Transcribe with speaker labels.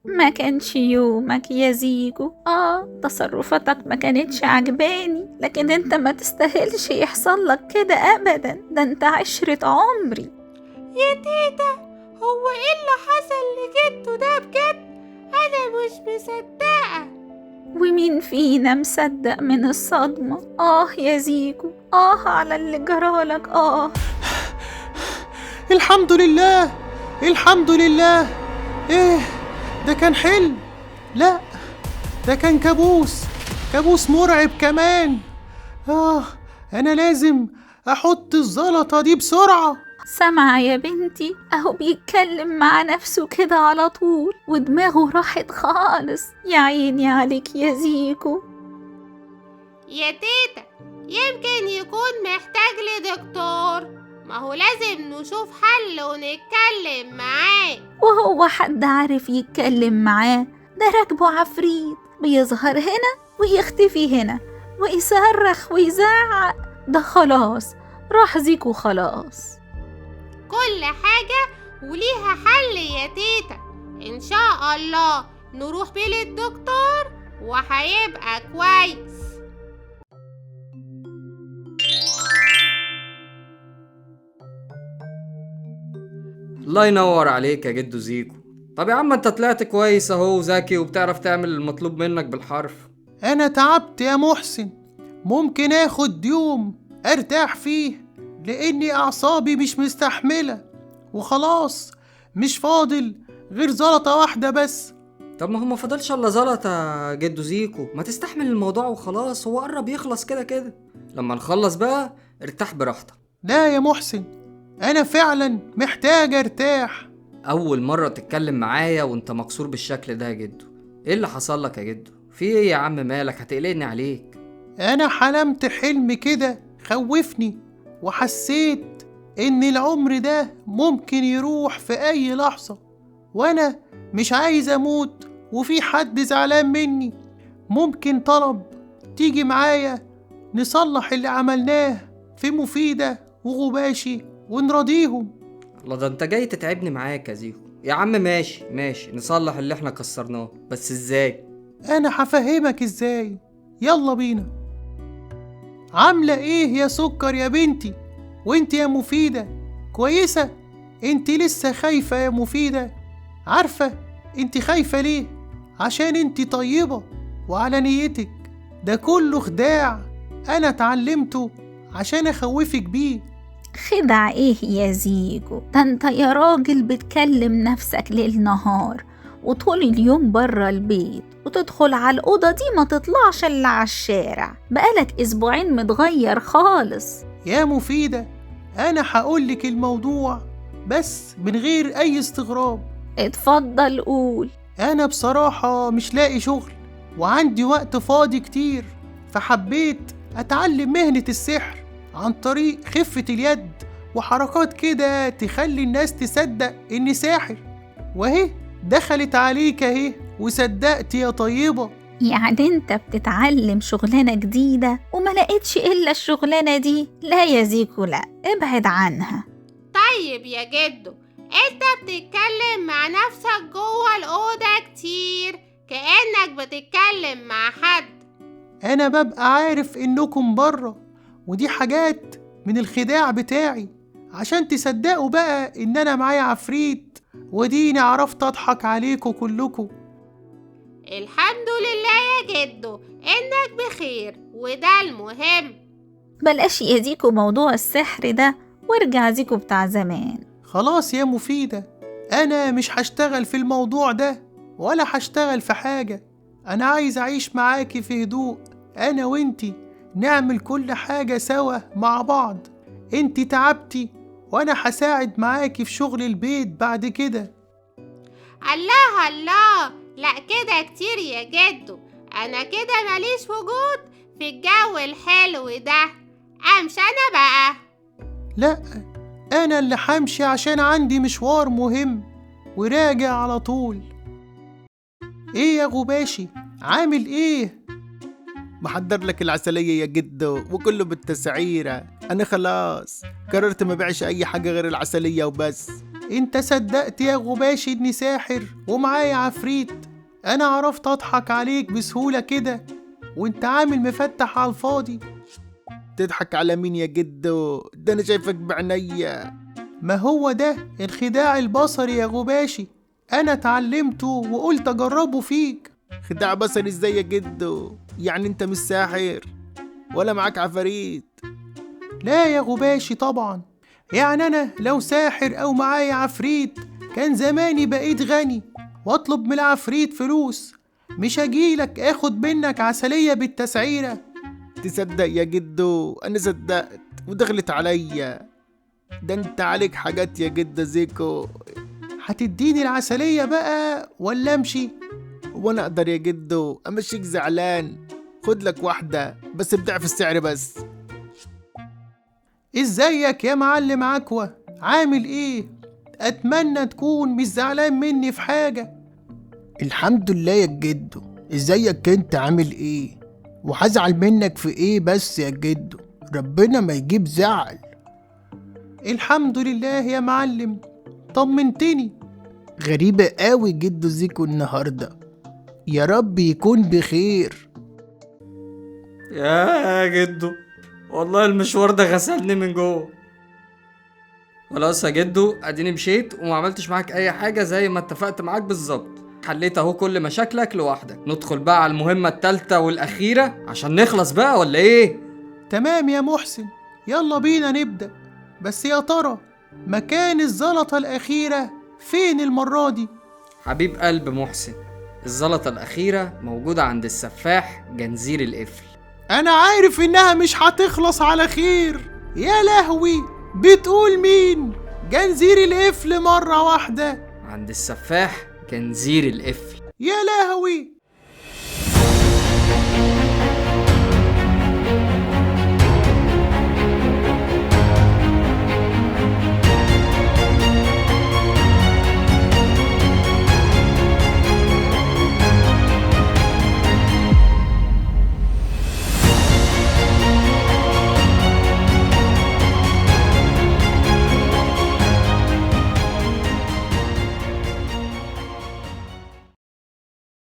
Speaker 1: ما كانش يومك يا زيجو. تصرفاتك ما كانتش عجباني، لكن انت ما تستاهلش يحصل لك كده ابدا، ده انت عشرة عمري.
Speaker 2: يا تيتا، هو ايه اللي حصل لجده ده بجد؟ انا مش مصدقة.
Speaker 1: ومين فينا مصدق من الصدمة؟ يا زيجو، على اللي جرالك.
Speaker 3: الحمد لله، الحمد لله. ايه ده؟ كان حلم؟ لا، ده كان كابوس، كابوس مرعب كمان. انا لازم احط الزلطة دي بسرعة.
Speaker 1: سامعة يا بنتي؟ اهو بيتكلم مع نفسه كده على طول، ودماغه راحت خالص. يا عيني عليك يا زيكو.
Speaker 2: يا تيتا، يمكن يكون محتاج لدكتور، ما هو لازم نشوف حل ونتكلم معاه.
Speaker 1: وهو حد عارف يتكلم معاه؟ ده راكبه عفريت، بيظهر هنا ويختفي هنا ويصرخ ويزعق. ده خلاص راح زيكو خلاص.
Speaker 2: كل حاجة وليها حل يا تيتا، إن شاء الله نروح بيه للدكتور وهيبقى كويس.
Speaker 4: الله ينور عليك يا جدو زيكو. طب يا عم انت طلعت كويس اهو، وذكي وبتعرف تعمل المطلوب منك بالحرف.
Speaker 3: انا تعبت يا محسن، ممكن اخد يوم ارتاح فيه، لاني اعصابي مش مستحملة وخلاص. مش فاضل غير زلطة واحدة بس.
Speaker 4: طب ما هو ما فضلش الا زلطة يا جدو زيكو، ما تستحمل الموضوع وخلاص، هو قرب يخلص كده كده. لما نخلص بقى ارتاح براحتك.
Speaker 3: لا يا محسن، انا فعلا محتاج ارتاح.
Speaker 4: اول مرة تتكلم معايا وانت مكسور بالشكل ده يا جدو. ايه اللي حصل لك يا جدو؟ في ايه يا عم؟ مالك هتقلقني عليك؟
Speaker 3: انا حلمت حلم كده خوفني، وحسيت ان العمر ده ممكن يروح في اي لحظة، وانا مش عايز اموت وفي حد زعلان مني. ممكن طلب تيجي معايا نصلح اللي عملناه في مفيدة وغباشي ونراضيهم.
Speaker 4: الله، ده انت جاي تتعبني معاك يا زيكو. يا عم ماشي ماشي، نصلح اللي احنا كسرناه، بس ازاي؟
Speaker 3: انا هفهمك ازاي، يلا بينا. عاملة ايه يا سكر يا بنتي؟ وانت يا مفيدة كويسة؟ انت لسه خايفة يا مفيدة؟ عارفة انت خايفة ليه؟ عشان انت طيبة وعلى نيتك. ده كله خداع انا اتعلمته عشان اخوفك بيه.
Speaker 1: خدع ايه يا زيجو؟ ده انت يا راجل بتكلم نفسك ليل نهار، وطول اليوم برا البيت، وتدخل على الأوضة دي ما تطلعش إلا على الشارع. بقالك أسبوعين متغير خالص.
Speaker 3: يا مفيدة، انا هقولك الموضوع بس من غير اي استغراب.
Speaker 1: اتفضل قول.
Speaker 3: أنا بصراحة مش لاقي شغل، وعندي وقت فاضي كتير، فحبيت أتعلم مهنة السحر عن طريق خفة اليد وحركات كده تخلي الناس تصدق إني ساحر. وأهي دخلت عليك أهي وصدقت يا طيبة.
Speaker 1: يعني انت بتتعلم شغلانة جديدة وما لقيتش إلا الشغلانة دي؟ لا يا زيكو لا، ابعد عنها.
Speaker 2: طيب يا جدو، انت بتتكلم مع نفسك جوه الأوضة كتير كأنك بتتكلم مع حد.
Speaker 3: أنا ببقى عارف إنكم بره، ودي حاجات من الخداع بتاعي عشان تصدقوا بقى إن أنا معايا عفريت، وديني عرفت أضحك عليكم كلكم.
Speaker 2: الحمد لله يا جدو انك بخير، وده المهم.
Speaker 1: بلاش يا زيكو موضوع السحر ده، وارجع زيكو بتاع زمان.
Speaker 3: خلاص يا مفيدة، أنا مش هشتغل في الموضوع ده ولا هشتغل في حاجة. أنا عايز أعيش معاكي في هدوء، أنا وإنتي نعمل كل حاجة سوا مع بعض. إنتي تعبتي وأنا هساعد معاكي في شغل البيت بعد كده.
Speaker 2: الله الله، لا كده كتير يا جدو، انا كده ماليش وجود في الجو الحلو ده. امشي انا بقى.
Speaker 3: لأ، أنا اللي همشي عشان عندي مشوار مهم وراجع على طول. إيه يا غباشي، عامل إيه؟
Speaker 5: محضر لك العسلية يا جدو، وكله بالتسعيرة. أنا خلاص قررت ما بيعش أي حاجة غير العسلية وبس.
Speaker 3: انت صدقت يا غباشي اني ساحر ومعايا عفريت؟ انا عرفت اضحك عليك بسهولة كده وانت عامل مفتح على الفاضي.
Speaker 5: تضحك على مين يا جدو؟ ده انا شايفك بعينيا.
Speaker 3: ما هو ده الخداع البصري يا غباشي، انا اتعلمته وقلت اجربه فيك.
Speaker 5: خداع بصري ازاي يا جدو؟ يعني انت مش ساحر ولا معاك عفاريت؟
Speaker 3: لا يا غباشي طبعا، يعني انا لو ساحر او معايا عفريت كان زماني بقيت غني واطلب من العفريت فلوس، مش هجيلك اخد منك عسلية بالتسعيرة.
Speaker 5: تصدق يا جدو انا صدقت ودخلت عليا. ده انت عليك حاجات يا جدو زيكو.
Speaker 3: هتديني العسلية بقى ولا امشي؟
Speaker 5: وانا اقدر يا جدو امشيك زعلان؟ خد لك واحدة بس بضعف السعر بس.
Speaker 3: ازيك يا معلم عكوة، عامل ايه؟ اتمنى تكون مش زعلان مني في حاجة.
Speaker 5: الحمد لله يا جدو، ازيك انت عامل ايه؟ وهزعل منك في ايه بس يا جدو؟ ربنا ما يجيب زعل.
Speaker 3: الحمد لله يا معلم، طمنتني.
Speaker 5: غريبة قوي جدو زيكو النهاردة، يا رب يكون بخير.
Speaker 4: يا جدو والله المشوار ده غسلني من جوه. خلاص يا جدو، اديني مشيت وما عملتش معاك اي حاجه زي ما اتفقت معاك بالظبط. حليت اهو كل مشاكلك لوحدك. ندخل بقى على المهمه التالتة والاخيره عشان نخلص بقى ولا ايه؟
Speaker 3: تمام يا محسن، يلا بينا نبدأ. بس يا ترى مكان الزلطة الأخيرة فين المرة دي؟
Speaker 4: حبيب قلب محسن، الزلطه الاخيره موجوده عند السفاح جنزير القفل.
Speaker 3: أنا عارف إنها مش هتخلص على خير. يا لهوي، بتقول مين؟ جنزير القفل مرة واحدة؟
Speaker 4: عند السفاح جنزير القفل.
Speaker 3: يا لهوي،